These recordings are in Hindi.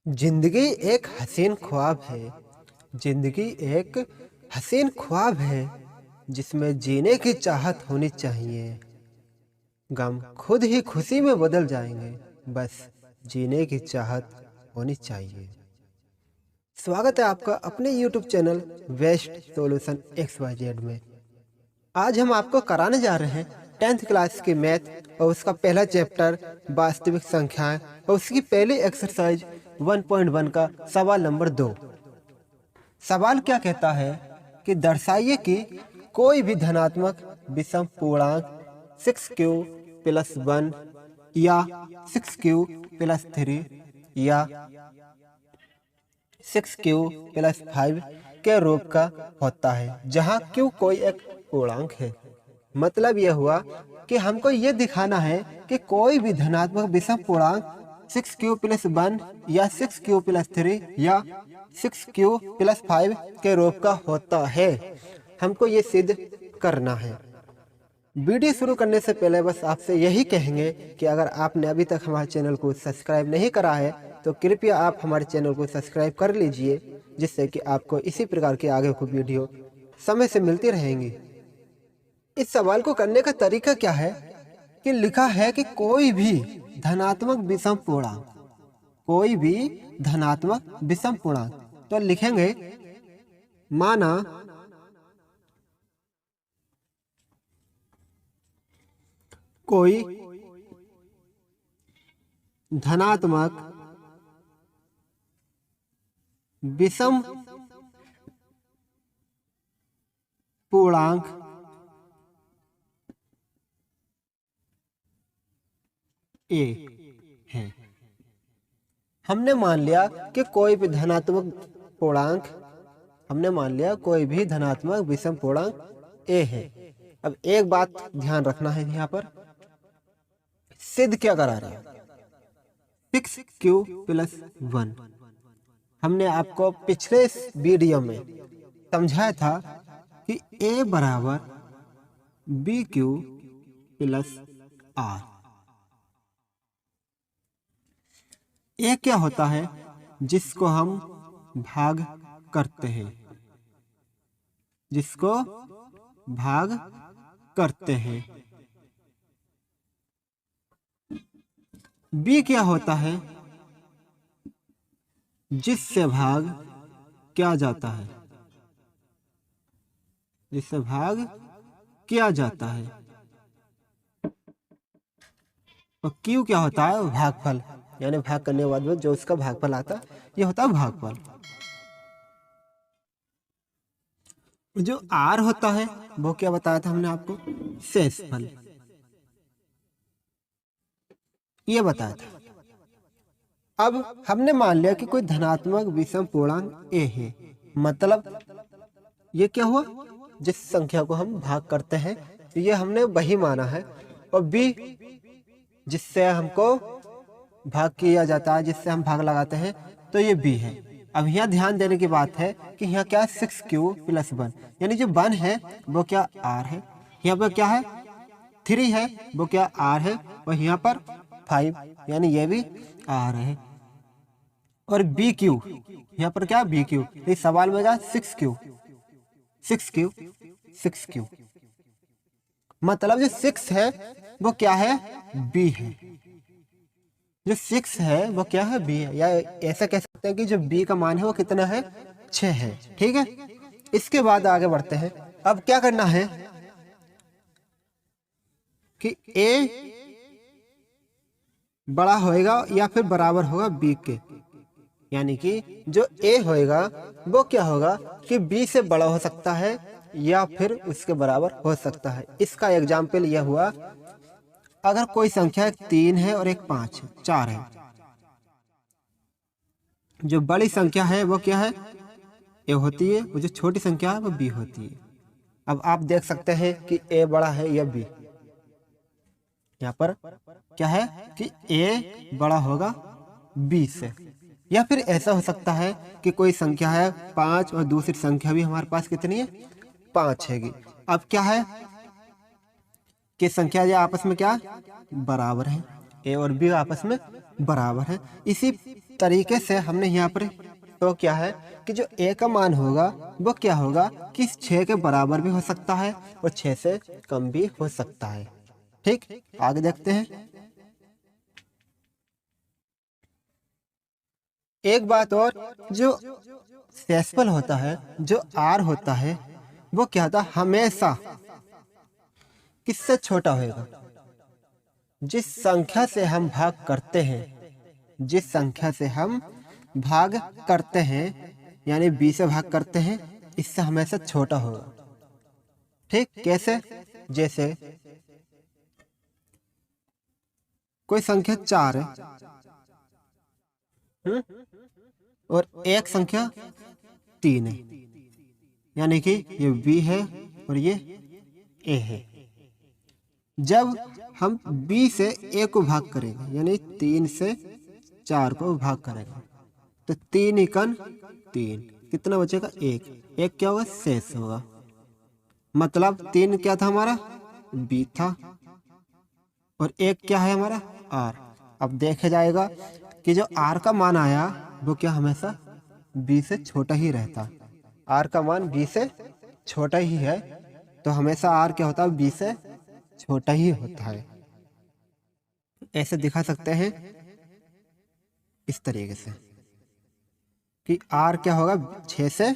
जिंदगी एक हसीन ख्वाब है। जिंदगी एक हसीन ख्वाब है जिसमें जीने की चाहत होनी चाहिए। गम खुद ही खुशी में बदल जाएंगे, बस जीने की चाहत होनी चाहिए। स्वागत है आपका अपने YouTube channel waste solution XYZ में। आज हम आपको कराने जा रहे हैं 10th क्लास की मैथ और उसका पहला चैप्टर वास्तविक संख्याएं और उसकी पहली एक्सरसाइज 1.1 का सवाल नंबर 2। सवाल क्या कहता है कि दर्शाइए कि कोई भी धनात्मक विषम पूर्णांक 6q + 1 या 6q + 3 या 6q + 5 के रूप का होता है, जहां q कोई एक पूर्णांक है। मतलब यह हुआ कि हमको ये दिखाना है कि कोई भी धनात्मक विषम पूर्णांक 6q + 1 या 6q + 3 या 6q + 5 के रूप का होता है। हमको ये सिद्ध करना है। वीडियो शुरू करने से पहले बस आपसे यही कहेंगे कि अगर आपने अभी तक हमारे चैनल को सब्सक्राइब नहीं करा है तो कृपया आप हमारे चैनल को सब्सक्राइब कर लीजिए, जिससे कि आपको इसी प्रकार की आगे को वीडियो समय से मिलती रहेंगी। इस सवाल को करने का तरीका क्या है कि लिखा है कि कोई भी धनात्मक विषम पूर्णांक, कोई भी धनात्मक विषम पूर्णांक, तो लिखेंगे माना कोई धनात्मक विषम पूर्णांक ए है। हमने मान लिया कि कोई भी धनात्मक पूर्णांक, हमने मान लिया कोई भी धनात्मक विषम पूर्णांक ए है। अब एक बात ध्यान रखना है, यहाँ पर सिद्ध क्या करा रहे हैं, 6q + 1। हमने आपको पिछले वीडियो में समझाया था कि a = bq + r। ये क्या होता है जिसको हम भाग करते हैं, जिसको भाग करते हैं। b क्या होता है, जिससे भाग किया जाता है, जिससे भाग किया जाता है। और q क्या होता है, भागफल, यानी भाग करने के बाद में जो उसका भागफल आता है, ये होता है भागफल। जो r होता है वो क्या बताया था हमने आपको, शेषफल, ये बताया था। अब हमने मान लिया कि कोई धनात्मक विषम पूर्णांक a है। मतलब ये क्या हुआ, जिस संख्या को हम भाग करते हैं तो ये हमने वही माना है। और b जिससे हमको भाग किया जाता है, जिससे हम भाग लगाते हैं, तो ये b है। अब यहाँ ध्यान देने की बात है कि यहाँ क्या है, 6q + 1, यानी जो 1 है वो क्या r है, यहाँ पर क्या है 3 है वो क्या r है, और यहाँ पर 5 यानी ये भी r है। और bq यहाँ पर क्या bq, इस सवाल में क्या 6q, मतलब जो 6 है वो क्या है, b है। जो 6 है वो क्या है, b है। या ऐसा कह सकते हैं कि जो b का मान है वो कितना है, 6 है। ठीक है, इसके बाद आगे बढ़ते हैं। अब क्या करना है कि a बड़ा होएगा या फिर बराबर होगा b के, यानी कि जो a होएगा वो क्या होगा कि b से बड़ा हो सकता है या फिर उसके बराबर हो सकता है। इसका एग्जाम्पल यह हुआ, अगर कोई संख्या 3 है और एक 5 है, 4 है, जो बड़ी संख्या है वो क्या है, a होती है, वो जो छोटी संख्या है वो b होती है। अब आप देख सकते हैं कि a बड़ा है या b। यहाँ पर क्या है कि a बड़ा होगा b से। या फिर ऐसा हो सकता है कि कोई संख्या है 5 और दूसरी संख्या भी हमारे पास कितनी है, 5 है। अब क्या है कि संख्या जो आपस में क्या बराबर है, a और b आपस में बराबर है। इसी तरीके से हमने यहाँ पर तो क्या है कि जो ए का मान होगा वो क्या होगा कि 6 के बराबर भी हो सकता है और 6 से कम भी हो सकता है। ठीक, आगे देखते हैं। एक बात और, जो सेक्सफल होता है, जो आर होता है, वो क्या होता है, हमेशा किससे छोटा होगा? जिस संख्या से हम भाग करते हैं, जिस संख्या से हम भाग करते हैं यानी 20 से भाग करते हैं, इससे हमेशा छोटा होगा। ठीक, कैसे? जैसे कोई संख्या 4 है और एक संख्या 3 है, यानी कि ये बी है और ये ए है। जब हम बी से ए को भाग करेंगे यानी 3 से 4 को भाग करेंगे तो 3 एकन 3, कितना बचेगा? 1। 1 क्या होगा? शेष होगा। मतलब 3 क्या था हमारा? बी था और 1 क्या है हमारा? आर। अब देखा जाएगा कि जो आर का मान आया वो क्या हमेशा बी से छोटा ही रहता। आर का मान बी से छोटा ही है तो हमेशा आर क्या होता है? बी से छोटा ही होता है। ऐसे दिखा सकते हैं इस तरीके से कि आर क्या होगा? 6 से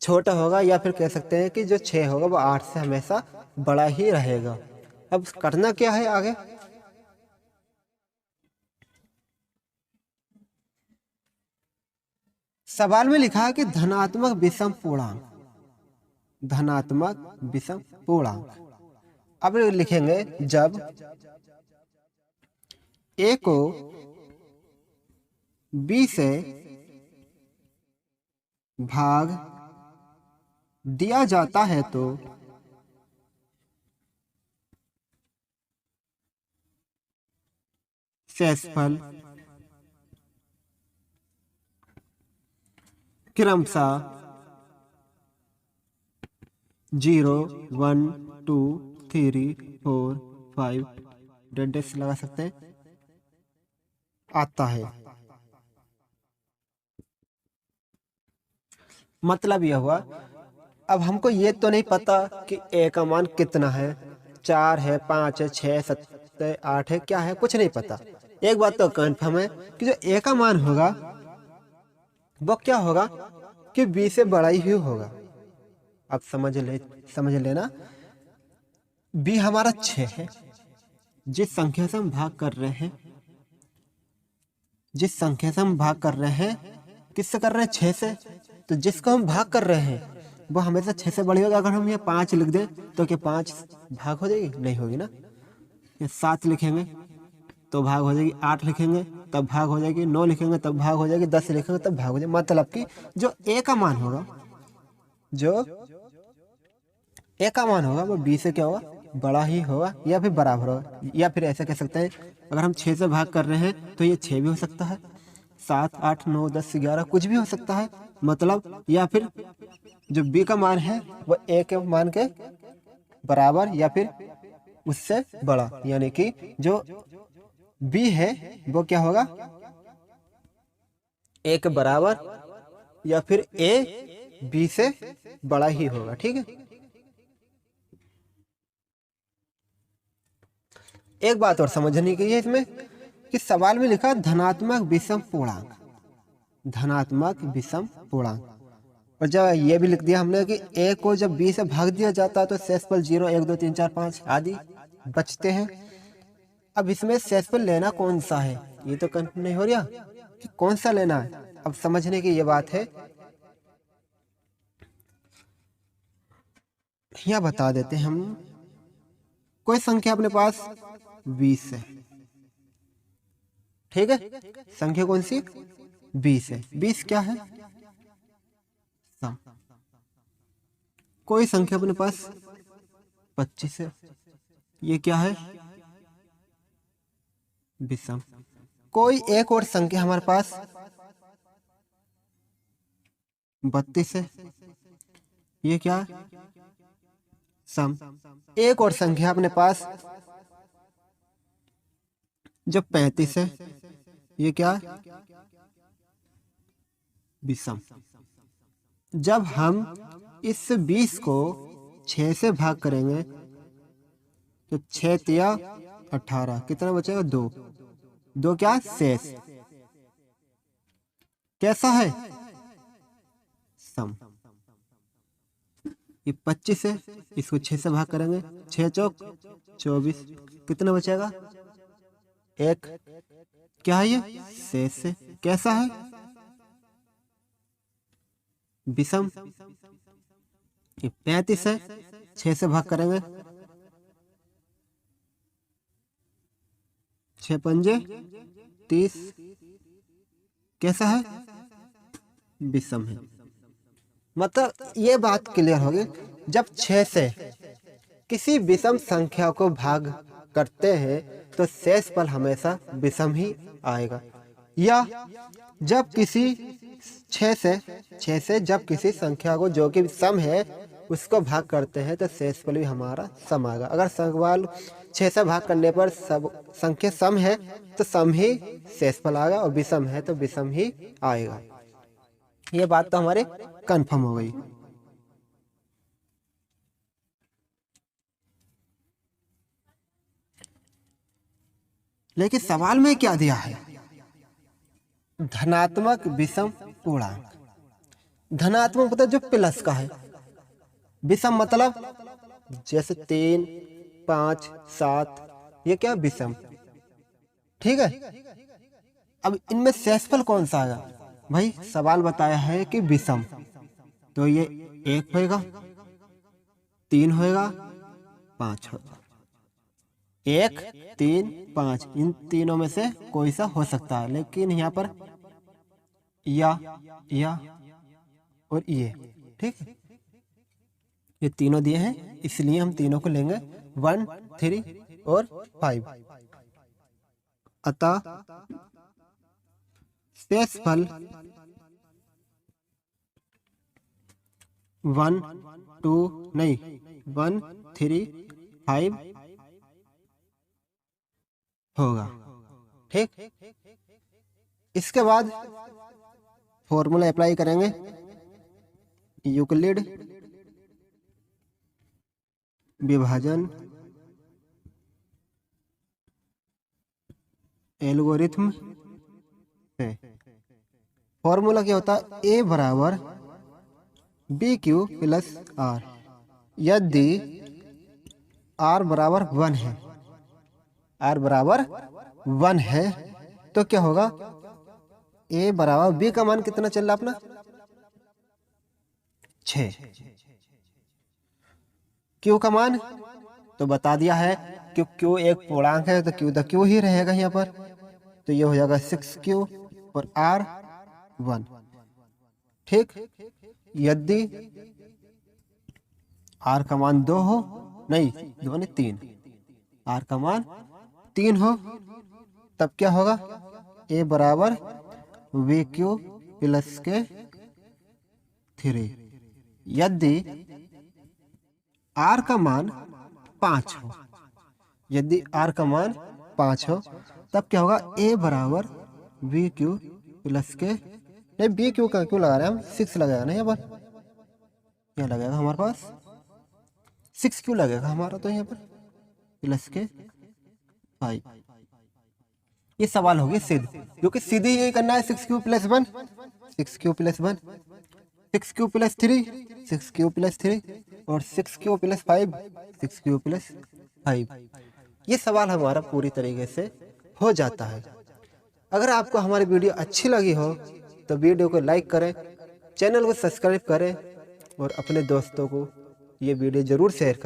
छोटा होगा, या फिर कह सकते हैं कि जो 6 होगा वो 8 से हमेशा बड़ा ही रहेगा। अब करना क्या है आगे? सवाल में लिखा है कि धनात्मक विषम पूर्णांक, धनात्मक विषम पूर्णांक। अब लिखेंगे जब ए को बी से भाग दिया जाता है तो शेषफल क्रमशः 0, 1, 2, 3, 4, 5 डेडेस लगा सकते हैं, आता है। मतलब यह हुआ, अब हमको ये तो नहीं पता कि ए का मान कितना है, 4 है, 5 है, 6, 7, 8 है, क्या है, कुछ नहीं पता। एक बात तो कन्फर्म है कि जो ए का मान होगा वो क्या होगा कि बी से बड़ा ही होगा। अब समझ लेना, बी हमारा 6 है। जिस संख्या से हम भाग कर रहे हैं, जिस संख्या से हम भाग कर रहे हैं, किससे कर रहे हैं? 6 से। तो जिसको हम भाग कर रहे हैं वो हमेशा 6 से बड़ी होगी। अगर हम यहाँ 5 लिख दें तो क्या 5 भाग हो जाएगी? नहीं होगी ना। ये 7 लिखेंगे तो भाग हो जाएगी, 8 लिखेंगे तब भाग हो जाएगी, 9 लिखेंगे तब भाग हो जाएगी, 10 लिखेंगे तब भाग हो जाएगी। मतलब कि जो ए का मान होगा, जो ए का मान होगा वो बी से क्या होगा? बड़ा ही होगा या फिर बराबर होगा। या फिर ऐसा कह सकते हैं, अगर हम 6 से भाग कर रहे हैं तो ये 6 भी हो सकता है, 7, 8, 9, 10, 11 कुछ भी हो सकता है। मतलब या फिर जो बी का मान है वो ए के मान के बराबर या फिर उससे बड़ा, यानी कि जो बी है वो क्या होगा? ए के बराबर या फिर ए बी से बड़ा ही होगा। ठीक है, एक बात और समझने की है इसमें कि सवाल में लिखा धनात्मक विषम पूर्णांक, धनात्मक विषम पूर्णांक। और जब ये भी लिख दिया हमने कि ए को जब बी से भाग दिया जाता है तो शेषफल 0, 1, 2, 3, 4, 5 आदि बचते हैं। अब इसमें शेषफल लेना कौन सा है ये तो कंफर्म नहीं हो रहा कि कौन सा लेना है। अब समझने की ये बात है, यहाँ बता देते हैं हम। कोई संख्या अपने पास 20 है, ठीक है, संख्या कौन सी? 20 है। 20 क्या है? सम। कोई संख्या अपने पास 25 है, ये क्या है? विषम। कोई एक और संख्या हमारे पास 32 है, ये क्या है? सम। एक और संख्या अपने पास जो 35 है, ये क्या है? विषम। जब हम इस 20 को 6 से भाग करेंगे तो 6 तिया 18, कितना बचेगा? 2। 2 क्या? शेष। कैसा है? सम। ये 25 है, इसको 6 से भाग करेंगे, 6 चौक 24, कितना बचेगा? 1। क्या है ये? शेष से। कैसा है? विषम। ये 35 है, 6 से भाग करेंगे, 6 पंजे 30, कैसा है? विषम है। मतलब ये बात क्लियर होगी, जब 6 से किसी विषम संख्या को भाग करते हैं तो शेषफल हमेशा विषम ही आएगा। या जब किसी 6 से जब किसी संख्या को जो कि सम है उसको भाग करते हैं तो शेषफल भी हमारा सम आएगा। अगर सवाल 6 से भाग करने पर सब संख्या सम है तो सम ही शेषफल आएगा, और विषम है तो विषम ही आएगा। ये बात तो हमारे कंफर्म हो गई। लेकिन सवाल में क्या दिया है? धनात्मक विषम पूर्णांक। धनात्मक मतलब जो प्लस का है, विषम मतलब जैसे 3, 5, 7, ये क्या? विषम। ठीक है। अब इनमें शेषफल कौन सा आएगा? भाई सवाल बताया है कि विषम, तो ये 1 होएगा, 3 होएगा, 5 होगा। 1, 3, 5, इन तीनों में से कोई सा हो सकता है, लेकिन यहाँ पर या और ये, ठीक है, ये तीनों दिए हैं, इसलिए हम तीनों को लेंगे 1, 3 और 5। अतः शेषफल 1, 3, 5 होगा। ठीक। इसके बाद फॉर्मूला अप्लाई करेंगे, यूक्लिड विभाजन एल्गोरिथम है। फॉर्मूला क्या होता है? ए बराबर बी क्यू प्लस आर। यदि आर बराबर 1 है, आर बराबर 1 है तो क्या होगा? ए बराबर बी का मान कितना चल रहा अपना? 6। क्यू का मान तो बता दिया है, क्यू एक पूर्णांक है तो क्यू द क्यू ही रहेगा यहाँ पर, तो ये हो जाएगा 6Q और R 1। ठीक। यदि R का मान 2 हो, नहीं 2 नहीं 3, R का मान 3 हो, तब क्या होगा? A बराबर VQ प्लस के 3। यदि R का मान 5 हो, यदि R का मान 5 हो तब क्या होगा? A बराबर VQ प्लस के, नहीं BQ का क्यों लगा रहे हैं हम? 6 लगेगा ना यहाँ पर, क्या लगेगा हमारे पास? 6Q लगेगा हमारा तो यहाँ पर, प्लस के 5। ये सवाल होगी सिद्ध, क्योंकि सीधे यही करना है। 6Q plus 1, 6Q plus 1, 6Q plus 3, 6Q plus 3 और 6Q प्लस 5, 6Q प्लस 5। ये सवाल हमारा पूरी तरीके से हो जाता है। अगर आपको हमारी वीडियो अच्छी लगी हो तो वीडियो को लाइक करें, चैनल को सब्सक्राइब करें और अपने दोस्तों को ये वीडियो ज़रूर शेयर करें।